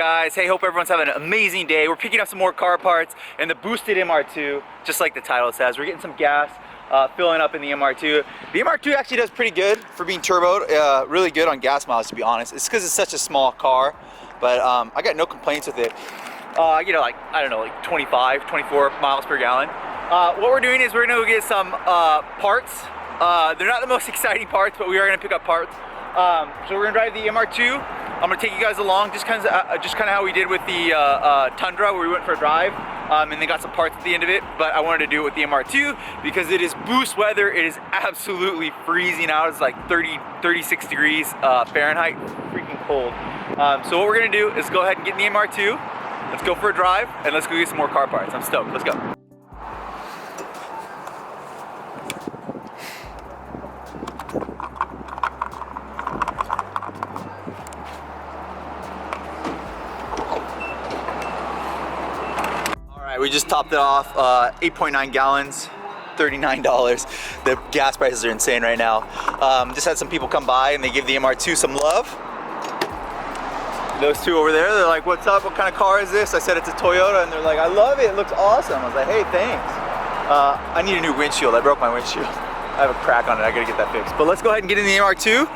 guys? Hey, hope everyone's having an amazing day. We're picking up some more car parts in the boosted MR2, just like the title says. We're getting some gas, filling up in the MR2. The MR2 actually does pretty good for being turboed, really good on gas miles, to be honest. It's because it's such a small car, but I got no complaints with it. You know, like, I don't know, like 25, 24 miles per gallon. What we're doing is we're gonna go get some parts. They're not the most exciting parts, but we are gonna pick up parts. So we're gonna drive the MR2. I'm gonna take you guys along, just kind of how we did with the Tundra, where we went for a drive, and then got some parts at the end of it. But I wanted to do it with the MR2 because it is boost weather. It is absolutely freezing out. It's like 36 degrees Fahrenheit, freaking cold. So what we're gonna do is go ahead and get in the MR2. Let's go for a drive, and let's go get some more car parts. I'm stoked. Let's go. We just topped it off, 8.9 gallons, $39. The gas prices are insane right now. Just had some people come by and they give the MR2 some love. Those two over there, they're like, what's up, what kind of car is this? I said it's a Toyota, and they're like, I love it, it looks awesome. I was like, hey, thanks. I need a new windshield, I broke my windshield. I have a crack on it, I gotta get that fixed. But let's go ahead and get in the MR2.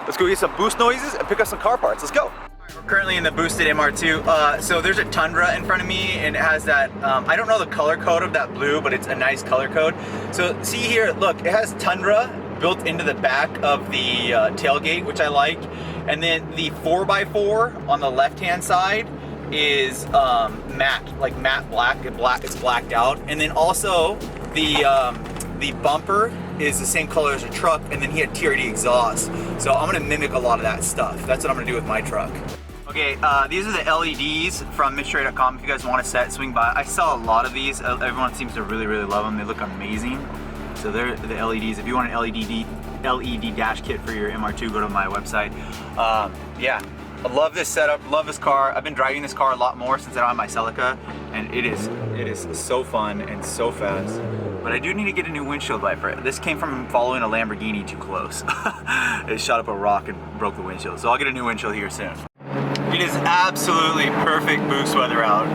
Let's go get some boost noises and pick up some car parts, let's go. We're currently in the boosted MR2. So there's a Tundra in front of me, and it has that, I don't know the color code of that blue, but it's a nice color code. So see here, look, it has Tundra built into the back of the tailgate, which I like. And then the 4x4 on the left-hand side is matte, like matte black. It's blacked out. And then also the bumper is the same color as a truck, and then he had TRD exhaust. So I'm gonna mimic a lot of that stuff. That's what I'm gonna do with my truck. Okay, these are the LEDs from MITCHDORE.COMHOW. If you guys want a set, swing by. I sell a lot of these. Everyone seems to really, really love them. They look amazing. So they're the LEDs. If you want an LED dash kit for your MR2, go to my website. Yeah, I love this setup, love this car. I've been driving this car a lot more since I don't have my CELICA, and it is so fun and so fast. But I do need to get a new windshield wiper. This came from following a Lamborghini too close. It shot up a rock and broke the windshield. So I'll get a new windshield here soon. It is absolutely perfect boost weather out.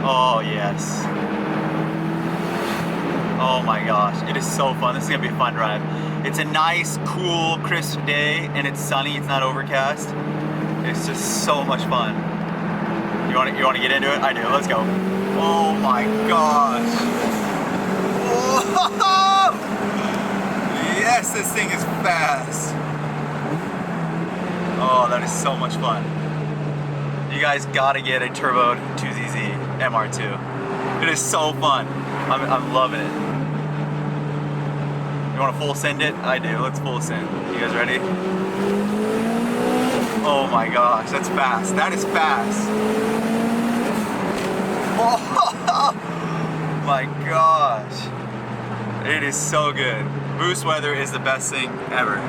Oh yes. Oh my gosh, it is so fun. This is gonna be a fun drive. It's a nice, cool, crisp day, and it's sunny, it's not overcast. It's just so much fun. You wanna get into it? I do, let's go. Oh my gosh. Whoa! Yes, this thing is fast. Oh, that is so much fun. You guys gotta get a turboed 2ZZ MR2. It is so fun. I'm loving it. You want to full send it? I do. Let's full send. You guys ready? Oh my gosh, that's fast. That is fast. Oh my gosh. It is so good. Boost weather is the best thing ever.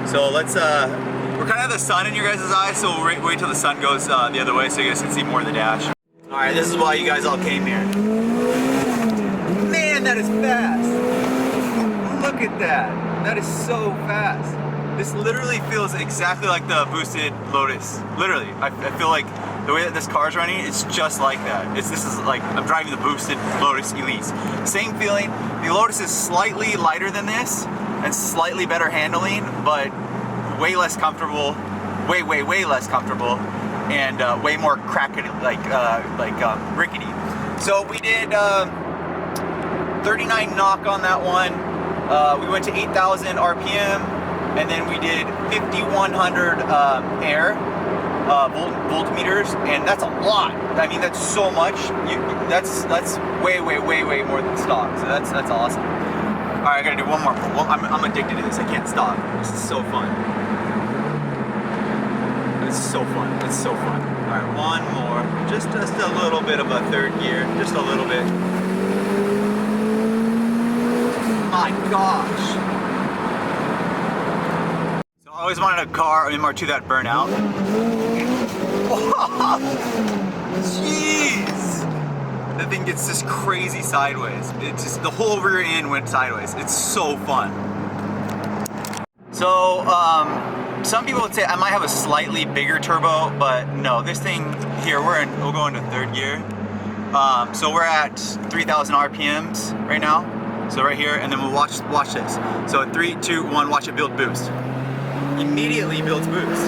So let's, we're kind of the sun in your guys' eyes, so we'll wait till the sun goes the other way so you guys can see more of the dash. All right, this is why you guys all came here. Man, that is fast. Look at that. That is so fast. This literally feels exactly like the boosted Lotus. Literally, I feel like the way that this car is running, it's just like that. This is like, I'm driving the boosted Lotus ELISE. Same feeling. The Lotus is slightly lighter than this and slightly better handling, but way less comfortable, way less comfortable, and way more crackety, rickety. So we did 39 knock on that one. We went to 8,000 RPM, and then we did 5,100 air voltmeters, and that's a lot. I mean, that's so much. That's way more than stock. So that's awesome. All right, I gotta do one more. Well, I'm addicted to this. I can't stop. This is so fun. It's so fun. It's so fun. All right, one more. Just a little bit of a third gear. Just a little bit. My gosh. So I always wanted a car, an MR2 that burned out. Jeez. That thing gets just crazy sideways. It just, the whole rear end went sideways. It's so fun. So, some people would say I might have a slightly bigger turbo, but no, this thing here, we'll go into third gear. So we're at 3,000 RPMs right now. So right here, and then we'll watch this. So in 3, 2, 1, watch it build boost. Immediately builds boost.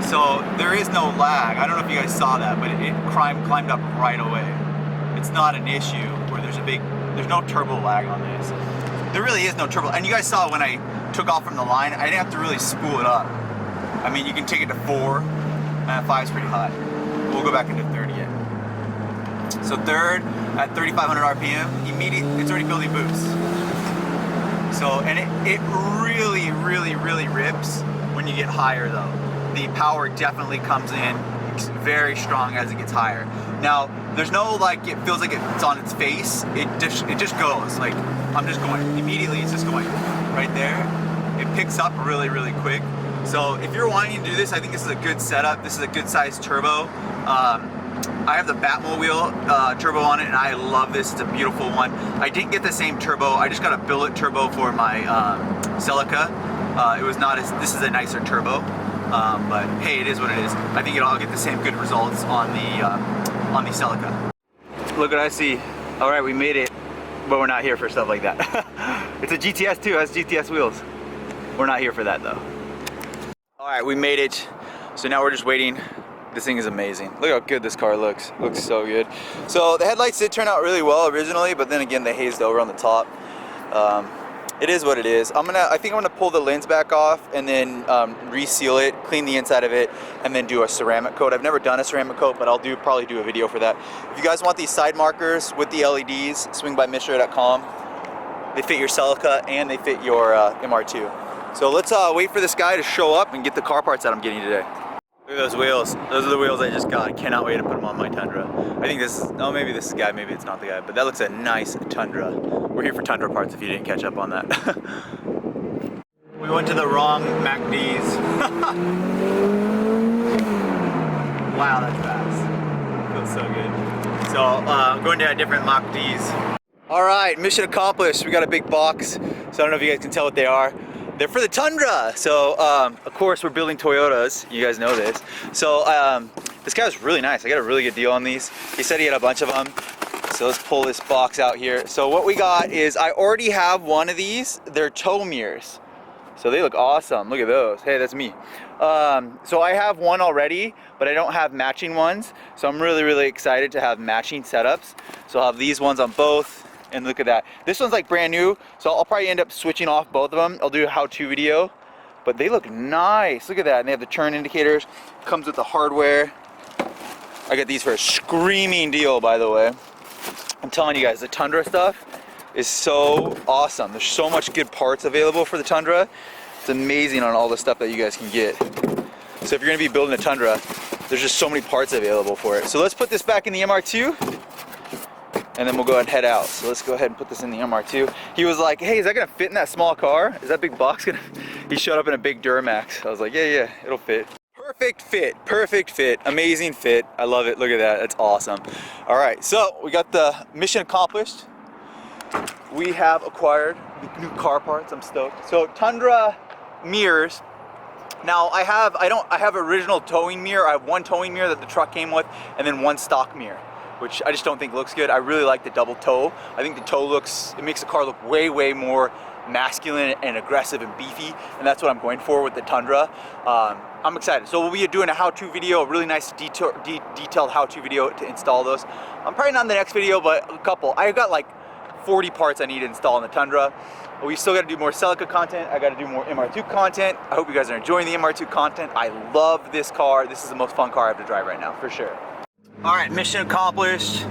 So there is no lag. I don't know if you guys saw that, but it climbed up right away. It's not an issue where there's no turbo lag on this. There really is no turbo. And you guys saw when I took off from the line, I didn't have to really spool it up. I mean, you can take it to 4, and 5 is pretty high. We'll go back into third again. So third, at 3,500 RPM, it's already building boost. So, and it really, really, really rips when you get higher though. The power definitely comes in very strong as it gets higher. Now, there's no like, it feels like it's on its face. It just goes, like, I'm just going. Immediately it's just going right there. It picks up really, really quick. So if you're wanting to do this, I think this is a good setup. This is a good sized turbo. I have the Batmobile turbo on it, and I love this. It's a beautiful one. I didn't get the same turbo. I just got a billet turbo for my CELICA. It was not as, this is a nicer turbo, but hey, it is what it is. I think I'll get the same good results on the CELICA. Look what I see. All right, we made it, but we're not here for stuff like that. It's a GTS too, it has GTS wheels. We're not here for that though. All right, we made it. So now we're just waiting. This thing is amazing. Look how good this car looks. Looks so good. So the headlights did turn out really well originally, but then again they hazed over on the top. It is what it is. I think I'm gonna pull the lens back off and then reseal it, clean the inside of it, and then do a ceramic coat. I've never done a ceramic coat, but I'll probably do a video for that. If you guys want these side markers with the LEDs, swing by MITCHDORE.com. They fit your CELICA and they fit your MR2. So let's wait for this guy to show up and get the car parts that I'm getting today. Look at those wheels. Those are the wheels I just got. I cannot wait to put them on my Tundra. I think this is, oh, maybe this is the guy, maybe it's not the guy, but that looks a nice Tundra. We're here for Tundra parts if you didn't catch up on that. We went to the wrong MacD's. Wow, that's fast. Feels so good. So, going to a different MacD's. All right, mission accomplished. We got a big box, so I don't know if you guys can tell what they are. They're for the Tundra. So, of course, we're building Toyotas. You guys know this. So, this guy was really nice. I got a really good deal on these. He said he had a bunch of them. So let's pull this box out here. So what we got is, I already have one of these. They're tow mirrors. So they look awesome. Look at those. Hey, that's me. So I have one already, but I don't have matching ones. So I'm really, really excited to have matching setups. So I'll have these ones on both. And look at that. This one's like brand new, so I'll probably end up switching off both of them. I'll do a how-to video, but they look nice. Look at that. And they have the turn indicators. Comes with the hardware. I got these for a screaming deal, by the way. I'm telling you guys, the Tundra stuff is so awesome. There's so much good parts available for the Tundra. It's amazing on all the stuff that you guys can get. So if you're gonna be building a Tundra, there's just so many parts available for it. So let's put this back in the MR2. And then we'll go ahead and head out. So let's go ahead and put this in the MR2. He was like, hey, is that gonna fit in that small car? Is that big box gonna? He showed up in a big Duramax. I was like, yeah, it'll fit. Perfect fit, amazing fit. I love it, look at that, that's awesome. All right, so we got the mission accomplished. We have acquired new car parts, I'm stoked. So Tundra mirrors. Now I have original towing mirror. I have one towing mirror that the truck came with, and then one stock mirror, which I just don't think looks good. I really like the double toe. I think the toe it makes the car look way, way more masculine and aggressive and beefy, and that's what I'm going for with the Tundra. I'm excited. So we'll be doing a how-to video, a really nice detailed how-to video to install those. I'm probably not in the next video, but a couple. I got like 40 parts I need to install in the Tundra. We still got to do more CELICA content. I got to do more MR2 content. I hope you guys are enjoying the MR2 content. I love this car. This is the most fun car I have to drive right now, for sure. All right, mission accomplished.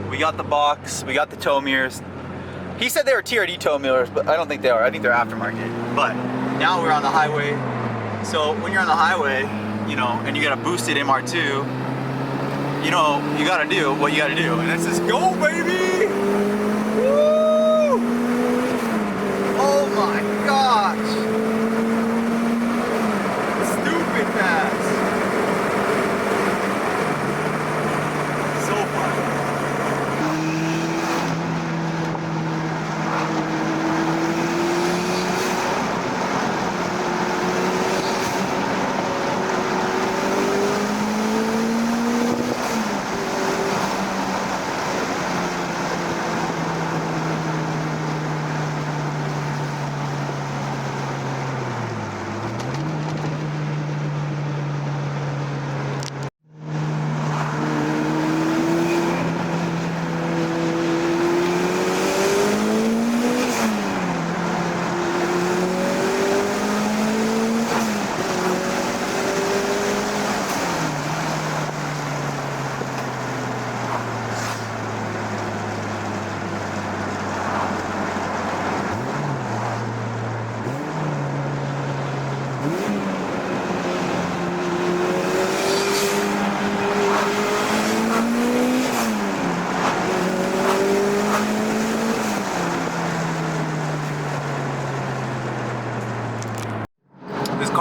We got the box, we got the tow mirrors. He said they were TRD tow mirrors, but I don't think they are. I think they're aftermarket. But now we're on the highway. So when you're on the highway, you know, and you got a boosted MR2, you know, you gotta do what you gotta do. And it's just go, baby! Woo! Oh my gosh! Stupid fast.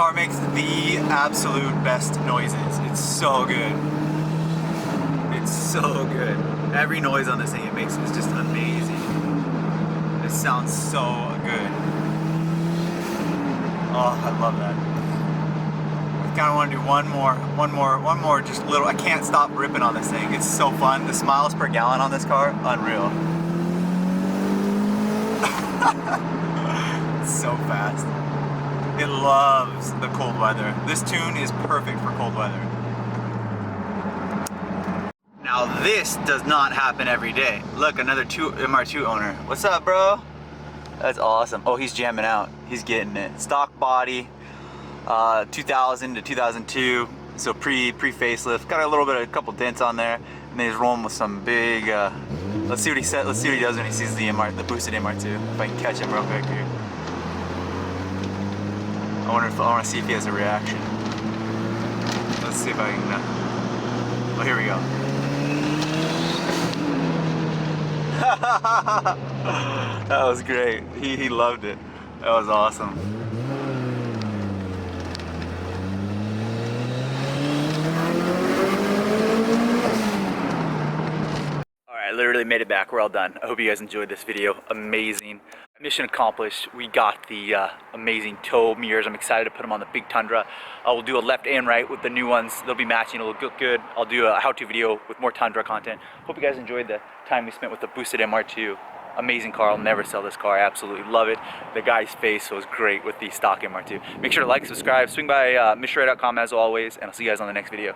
car makes the absolute best noises. It's so good. It's so good. Every noise on this thing it makes is just amazing. It sounds so good. Oh, I love that. I kind of want to do one more, just little. I can't stop ripping on this thing. It's so fun. The miles per gallon on this car, unreal. It's so fast. It loves the cold weather. This tune is perfect for cold weather. Now this does not happen every day. Look, another MR2 owner. What's up, bro? That's awesome. Oh, he's jamming out. He's getting it. Stock body, 2000 to 2002. So pre facelift. Got a couple dents on there. And then he's rolling with some big. Let's see what he said. Let's see what he does when he sees the boosted MR2. If I can catch him real quick here. I want to see if he has a reaction. Let's see if I can. Oh, here we go. That was great. He loved it. That was awesome. Alright, literally made it back. We're all done. I hope you guys enjoyed this video. Amazing. Mission accomplished. We got the amazing tow mirrors. I'm excited to put them on the big Tundra. We'll do a left and right with the new ones. They'll be matching. It'll look good. I'll do a how-to video with more Tundra content. Hope you guys enjoyed the time we spent with the boosted MR2. Amazing car. I'll never sell this car. I absolutely love it. The guy's face was great with the stock MR2. Make sure to like, subscribe, swing by MITCHDORE.COMHOW as always, and I'll see you guys on the next video.